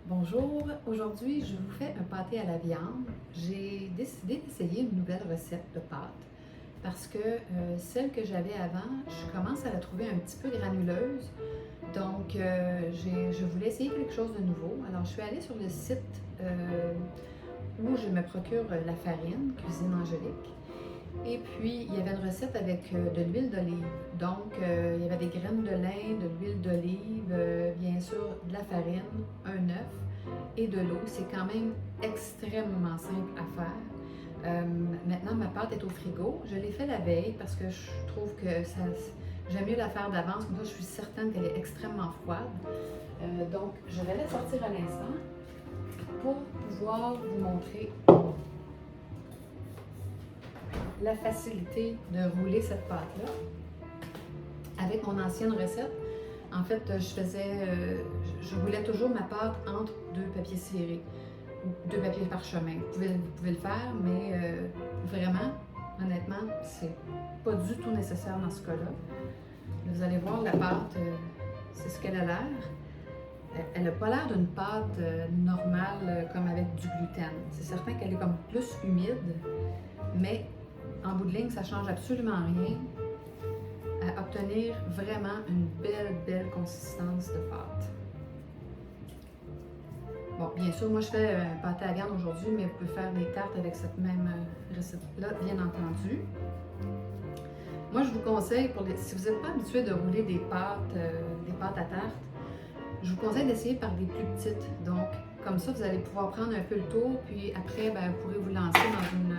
Bonjour, aujourd'hui je vous fais un pâté à la viande. J'ai décidé d'essayer une nouvelle recette de pâte parce que celle que j'avais avant, je commence à la trouver un petit peu granuleuse. Donc je voulais essayer quelque chose de nouveau. Alors je suis allée sur le site où je me procure la farine, Cuisine Angélique. Et puis, il y avait une recette avec de l'huile d'olive. Donc, il y avait des graines de lin, de l'huile d'olive, bien sûr, de la farine, un œuf et de l'eau. C'est quand même extrêmement simple à faire. Maintenant, ma pâte est au frigo. Je l'ai fait la veille parce que je trouve que j'aime mieux la faire d'avance. Comme ça, je suis certaine qu'elle est extrêmement froide. Donc, je vais la sortir à l'instant pour pouvoir vous montrer la facilité de rouler cette pâte-là. Avec mon ancienne recette, en fait, je roulais toujours ma pâte entre deux papiers serrés ou deux papiers parchemin. Vous pouvez le faire, mais vraiment, honnêtement, c'est pas du tout nécessaire dans ce cas-là. Vous allez voir, la pâte, c'est ce qu'elle a l'air. Elle n'a pas l'air d'une pâte normale comme avec du gluten. C'est certain qu'elle est comme plus humide, mais en bout de ligne, ça ne change absolument rien à obtenir vraiment une belle consistance de pâte. Bon, bien sûr, moi je fais un pâté à viande aujourd'hui, mais vous pouvez faire des tartes avec cette même recette-là, bien entendu. Moi, je vous conseille, si vous n'êtes pas habitué de rouler des pâtes à tarte, je vous conseille d'essayer par des plus petites. Donc, comme ça, vous allez pouvoir prendre un peu le tour, puis après, vous pourrez vous lancer dans une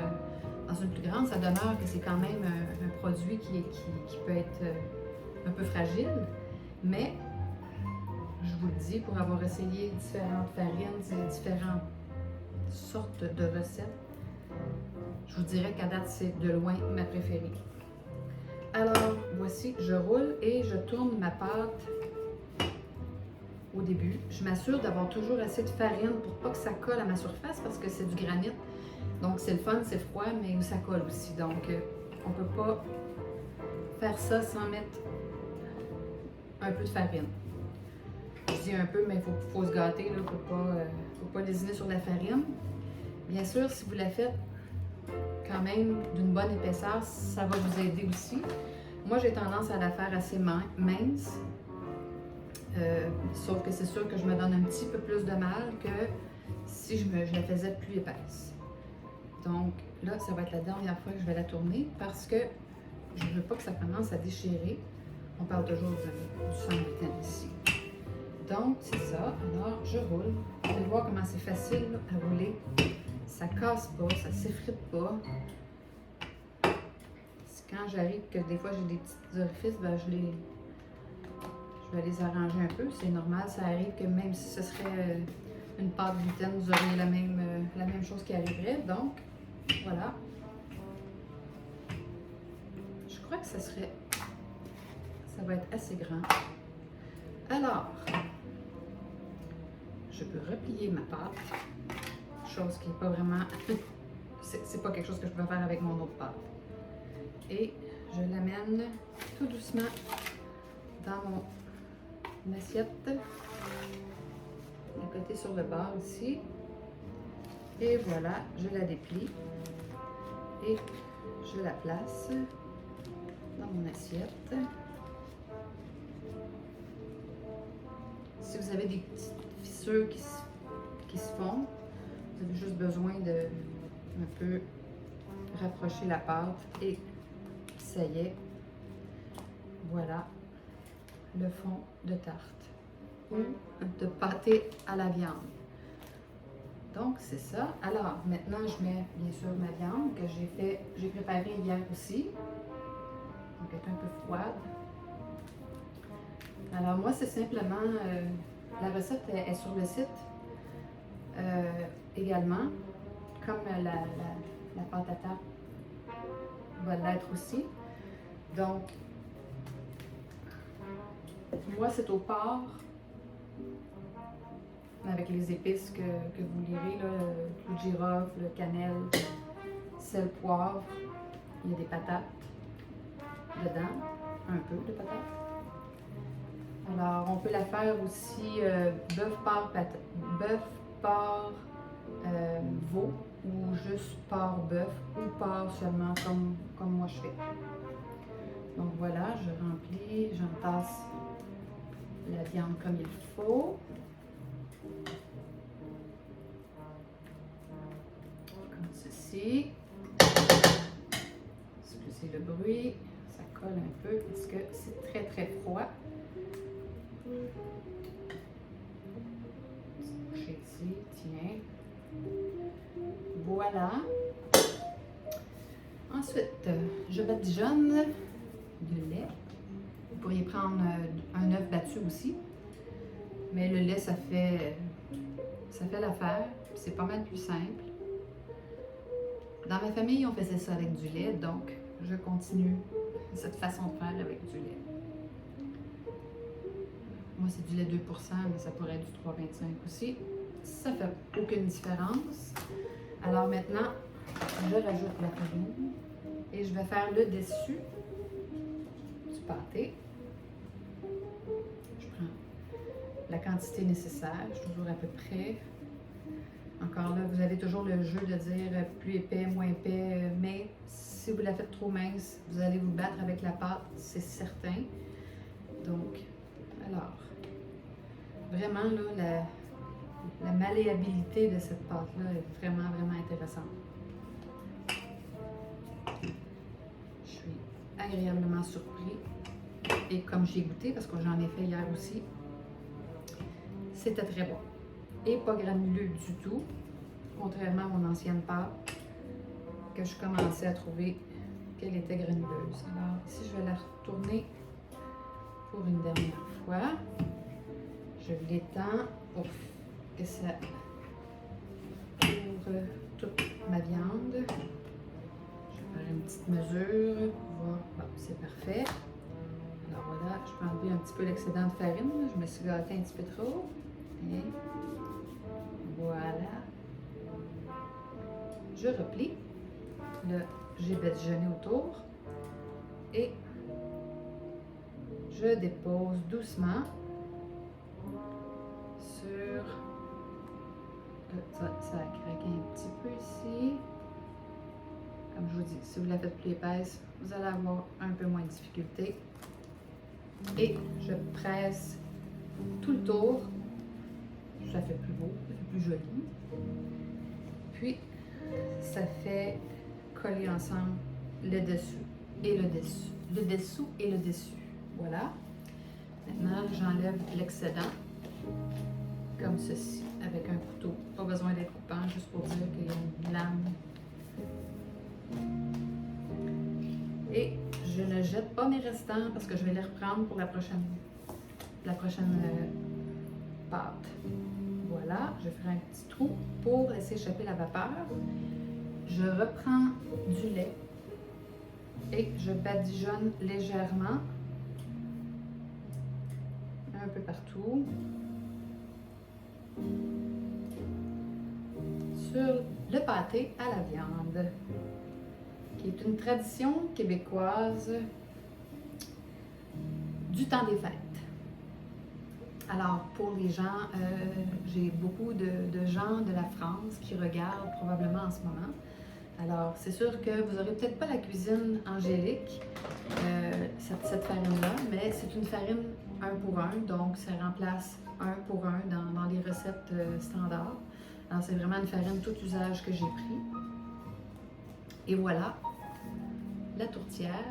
plus grande. Ça demeure que c'est quand même un produit qui peut être un peu fragile, mais je vous le dis, pour avoir essayé différentes farines et différentes sortes de recettes, je vous dirais qu'à date, c'est de loin ma préférée. Alors, voici, je roule et je tourne ma pâte au début. Je m'assure d'avoir toujours assez de farine pour pas que ça colle à ma surface parce que c'est du granit. Donc, c'est le fun, c'est froid, mais ça colle aussi. Donc, on ne peut pas faire ça sans mettre un peu de farine. Je dis un peu, mais il faut se gâter, il ne faut pas lésiner sur la farine. Bien sûr, si vous la faites quand même d'une bonne épaisseur, ça va vous aider aussi. Moi, j'ai tendance à la faire assez mince. Sauf que c'est sûr que je me donne un petit peu plus de mal que si je la faisais plus épaisse. Donc là, ça va être la dernière fois que je vais la tourner parce que je ne veux pas que ça commence à déchirer. On parle toujours du sang gluten ici. Donc, c'est ça. Alors, je roule. Vous allez voir comment c'est facile à rouler. Ça casse pas, ça s'effrite pas. Quand j'arrive que des fois j'ai des petits orifices, je vais les arranger un peu. C'est normal, ça arrive que même si ce serait une pâte gluten, vous auriez la même chose qui arriverait. Donc, voilà. Je crois que ça va être assez grand. Alors, je peux replier ma pâte, chose qui n'est pas vraiment, c'est pas quelque chose que je peux faire avec mon autre pâte. Et je l'amène tout doucement dans mon assiette, le côté sur le bord ici. Et voilà, je la déplie et je la place dans mon assiette. Si vous avez des petites fissures qui se font, vous avez juste besoin de un peu rapprocher la pâte et ça y est, voilà le fond de tarte ou de pâté à la viande. Donc c'est ça. Alors maintenant je mets bien sûr ma viande que j'ai préparée hier aussi. Donc elle est un peu froide. Alors moi c'est simplement, la recette est sur le site également, comme la pâte à tarte va l'être aussi. Donc moi c'est au porc avec les épices que vous lirez, là, le clou de girofle, le cannelle, sel, poivre. Il y a des patates dedans, un peu de patates. Alors Alors, on peut la faire aussi bœuf, porc, veau, ou juste porc, bœuf, ou porc seulement, comme moi je fais. Donc voilà, je remplis, j'entasse la viande comme il faut. Comme ceci. Excusez le bruit, ça colle un peu parce que c'est très très froid. Boucher ici, tiens. Voilà. Ensuite, je badigeonne du lait. Vous pourriez prendre un œuf battu aussi. Mais le lait, ça fait l'affaire. C'est pas mal plus simple. Dans ma famille, on faisait ça avec du lait, donc je continue cette façon de faire avec du lait. Moi, c'est du lait 2%, mais ça pourrait être du 3,25 aussi. Ça fait aucune différence. Alors maintenant, je rajoute la farine et je vais faire le dessus du pâté. Je prends la quantité nécessaire, je suis toujours à peu près. Encore là, vous avez toujours le jeu de dire plus épais, moins épais, mais si vous la faites trop mince, vous allez vous battre avec la pâte, c'est certain. Donc, alors, vraiment là, la malléabilité de cette pâte-là est vraiment, vraiment intéressante. Je suis agréablement surpris. Et comme j'ai goûté, parce que j'en ai fait hier aussi, c'était très bon. Et pas granuleux du tout, contrairement à mon ancienne pâte, que je commençais à trouver qu'elle était granuleuse. Alors ici, je vais la retourner pour une dernière fois. Je l'étends pour que ça couvre toute ma viande. Je vais faire une petite mesure. Bon, c'est parfait. Alors voilà, je peux enlever un petit peu l'excédent de farine. Je me suis gâtée un petit peu trop. Et voilà. Je replie. Là, j'ai badigeonné autour. Et je dépose doucement sur... Ça a craqué un petit peu ici. Comme je vous dis, si vous la faites plus épaisse, vous allez avoir un peu moins de difficulté. Et je presse tout le tour. Ça fait plus beau, ça fait plus joli. Puis, ça fait coller ensemble le dessus et le dessus. Le dessous et le dessus. Voilà. Maintenant, j'enlève l'excédent comme ceci, avec un couteau. Pas besoin d'être coupant, juste pour dire qu'il y a une lame. Et je ne jette pas mes restants parce que je vais les reprendre pour la prochaine pâte. Voilà, je vais faire un petit trou pour laisser échapper la vapeur. Je reprends du lait et je badigeonne légèrement un peu partout sur le pâté à la viande, qui est une tradition québécoise du temps des fêtes. Alors, pour les gens, j'ai beaucoup de gens de la France qui regardent probablement en ce moment. Alors, c'est sûr que vous n'aurez peut-être pas la cuisine angélique, cette farine-là, mais c'est une farine 1 pour 1, donc ça remplace 1 pour 1 dans les recettes standards. Alors, c'est vraiment une farine tout usage que j'ai pris. Et voilà, la tourtière,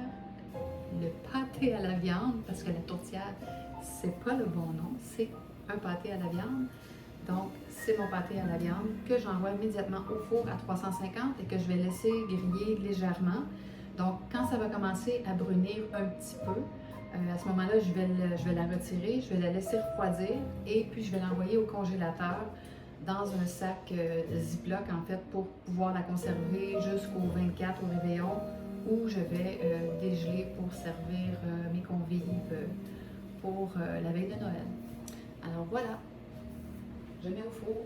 le pâté à la viande, parce que la tourtière, c'est pas le bon nom, c'est un pâté à la viande. Donc, c'est mon pâté à la viande que j'envoie immédiatement au four à 350 et que je vais laisser griller légèrement. Donc, quand ça va commencer à brunir un petit peu, à ce moment-là, je vais la retirer, je vais la laisser refroidir et puis je vais l'envoyer au congélateur dans un sac Ziploc, en fait, pour pouvoir la conserver jusqu'au 24 au réveillon, où je vais dégeler pour servir mes convives pour la veille de Noël. Alors voilà, je mets au four.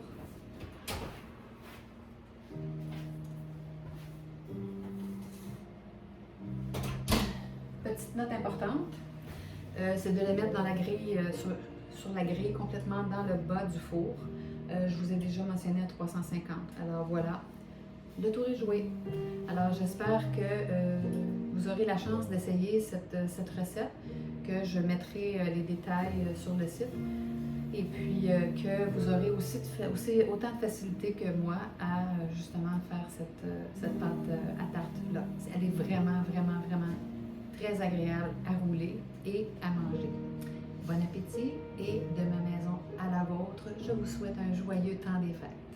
Petite note importante, c'est de les mettre dans la grille, sur la grille, complètement dans le bas du four. Je vous ai déjà mentionné à 350. Alors voilà, le tour est joué. Alors j'espère que vous aurez la chance d'essayer cette recette, que je mettrai les détails sur le site. Et puis que vous aurez aussi autant de facilité que moi à justement faire cette pâte à tarte-là. Elle est vraiment, vraiment, vraiment très agréable à rouler et à manger. Bon appétit et de ma maison à la vôtre, je vous souhaite un joyeux temps des fêtes.